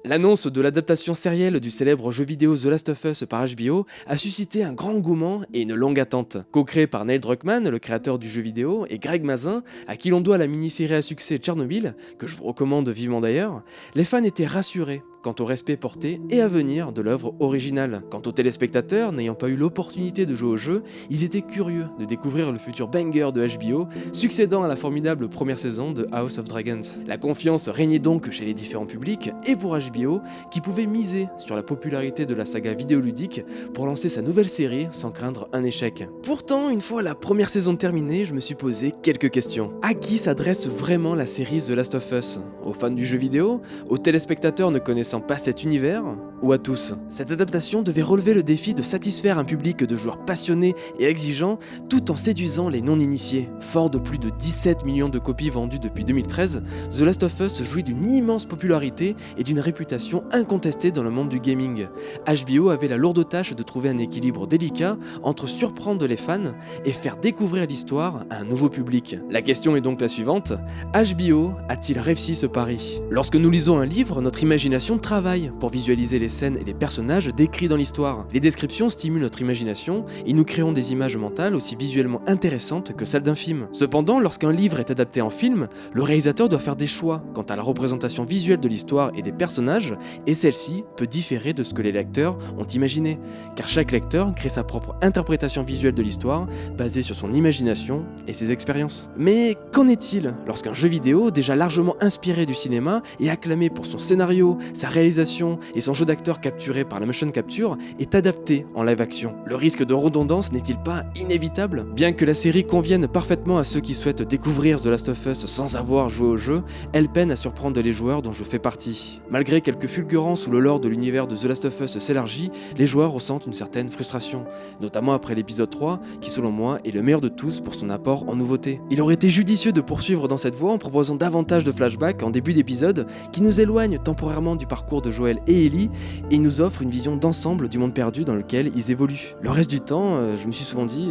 L'annonce de l'adaptation sérielle du célèbre jeu vidéo The Last of Us par HBO a suscité un grand engouement et une longue attente. Co-créé par Neil Druckmann, le créateur du jeu vidéo, et Greg Mazin, à qui l'on doit la mini-série à succès Tchernobyl, que je vous recommande vivement d'ailleurs, les fans étaient rassurés quant au respect porté et à venir de l'œuvre originale. Quant aux téléspectateurs, n'ayant pas eu l'opportunité de jouer au jeu, ils étaient curieux de découvrir le futur banger de HBO, succédant à la formidable première saison de House of Dragons. La confiance régnait donc chez les différents publics et pour HBO, qui pouvait miser sur la popularité de la saga vidéoludique pour lancer sa nouvelle série sans craindre un échec. Pourtant, une fois la première saison terminée, je me suis posé quelques questions. À qui s'adresse vraiment la série The Last of Us? Aux fans du jeu vidéo? Aux téléspectateurs ne connaissant pas cet univers, ou à tous? Cette adaptation devait relever le défi de satisfaire un public de joueurs passionnés et exigeants tout en séduisant les non-initiés. Fort de plus de 17 millions de copies vendues depuis 2013, The Last of Us jouit d'une immense popularité et d'une réputation incontestée dans le monde du gaming. HBO avait la lourde tâche de trouver un équilibre délicat entre surprendre les fans et faire découvrir l'histoire à un nouveau public. La question est donc la suivante: HBO a-t-il réussi ce pari? Lorsque nous lisons un livre, notre imagination travaille pour visualiser les scènes et les personnages décrits dans l'histoire. Les descriptions stimulent notre imagination et nous créons des images mentales aussi visuellement intéressantes que celles d'un film. Cependant, lorsqu'un livre est adapté en film, le réalisateur doit faire des choix quant à la représentation visuelle de l'histoire et des personnages, et celle-ci peut différer de ce que les lecteurs ont imaginé, car chaque lecteur crée sa propre interprétation visuelle de l'histoire basée sur son imagination et ses expériences. Mais qu'en est-il lorsqu'un jeu vidéo, déjà largement inspiré du cinéma et acclamé pour son scénario, sa réalisation et son jeu d'acteur capturé par la motion capture, est adapté en live action? Le risque de redondance n'est-il pas inévitable? Bien que la série convienne parfaitement à ceux qui souhaitent découvrir The Last of Us sans avoir joué au jeu, elle peine à surprendre les joueurs dont je fais partie. Malgré quelques fulgurances où le lore de l'univers de The Last of Us s'élargit, les joueurs ressentent une certaine frustration, notamment après l'épisode 3, qui selon moi est le meilleur de tous pour son apport en nouveauté. Il aurait été judicieux de poursuivre dans cette voie en proposant davantage de flashbacks en début d'épisode qui nous éloignent temporairement du parcours de Joel et Ellie et nous offrent une vision d'ensemble du monde perdu dans lequel ils évoluent. Le reste du temps, je me suis souvent dit,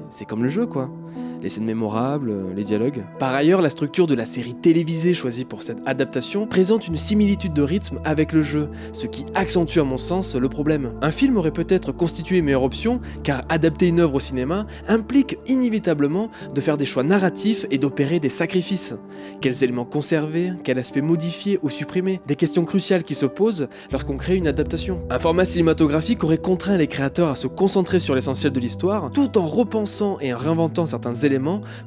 c'est comme le jeu quoi. Les scènes mémorables, les dialogues. Par ailleurs, la structure de la série télévisée choisie pour cette adaptation présente une similitude de rythme avec le jeu, ce qui accentue à mon sens le problème. Un film aurait peut-être constitué une meilleure option, car adapter une œuvre au cinéma implique inévitablement de faire des choix narratifs et d'opérer des sacrifices. Quels éléments conserver, quel aspect modifier ou supprimer? Des questions cruciales qui se posent lorsqu'on crée une adaptation. Un format cinématographique aurait contraint les créateurs à se concentrer sur l'essentiel de l'histoire, tout en repensant et en réinventant certains éléments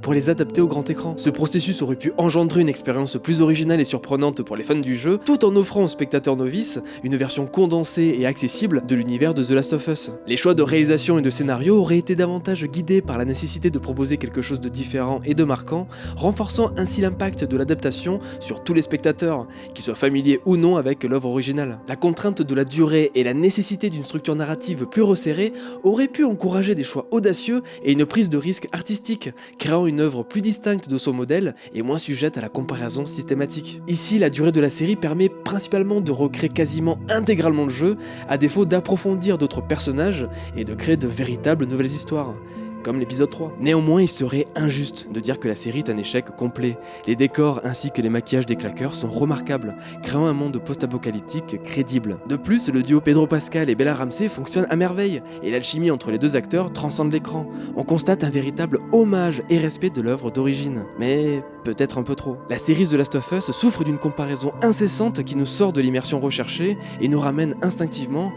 pour les adapter au grand écran. Ce processus aurait pu engendrer une expérience plus originale et surprenante pour les fans du jeu, tout en offrant aux spectateurs novices une version condensée et accessible de l'univers de The Last of Us. Les choix de réalisation et de scénario auraient été davantage guidés par la nécessité de proposer quelque chose de différent et de marquant, renforçant ainsi l'impact de l'adaptation sur tous les spectateurs, qu'ils soient familiers ou non avec l'œuvre originale. La contrainte de la durée et la nécessité d'une structure narrative plus resserrée auraient pu encourager des choix audacieux et une prise de risque artistique, créant une œuvre plus distincte de son modèle et moins sujette à la comparaison systématique. Ici, la durée de la série permet principalement de recréer quasiment intégralement le jeu, à défaut d'approfondir d'autres personnages et de créer de véritables nouvelles histoires, comme l'épisode 3. Néanmoins, il serait injuste de dire que la série est un échec complet. Les décors ainsi que les maquillages des claqueurs sont remarquables, créant un monde post-apocalyptique crédible. De plus, le duo Pedro Pascal et Bella Ramsey fonctionne à merveille, et l'alchimie entre les deux acteurs transcende l'écran. On constate un véritable hommage et respect de l'œuvre d'origine, mais peut-être un peu trop. La série The Last of Us souffre d'une comparaison incessante qui nous sort de l'immersion recherchée et nous ramène instinctivement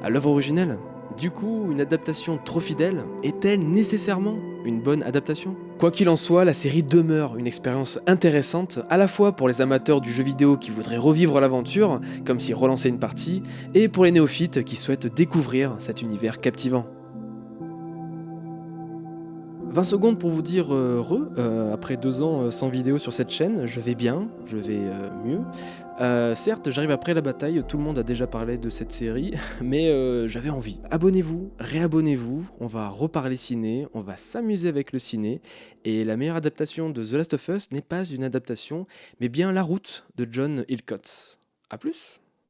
à l'œuvre originelle. Du coup, une adaptation trop fidèle est-elle nécessairement une bonne adaptation? Quoi qu'il en soit, la série demeure une expérience intéressante, à la fois pour les amateurs du jeu vidéo qui voudraient revivre l'aventure, comme s'ils relançaient une partie, et pour les néophytes qui souhaitent découvrir cet univers captivant. 20 secondes pour vous dire après 2 ans sans vidéo sur cette chaîne, je vais bien, je vais mieux. Certes, j'arrive après la bataille, tout le monde a déjà parlé de cette série, mais j'avais envie. Abonnez-vous, réabonnez-vous, on va reparler ciné, on va s'amuser avec le ciné, et la meilleure adaptation de The Last of Us n'est pas une adaptation, mais bien La Route de John Hillcoat. A plus.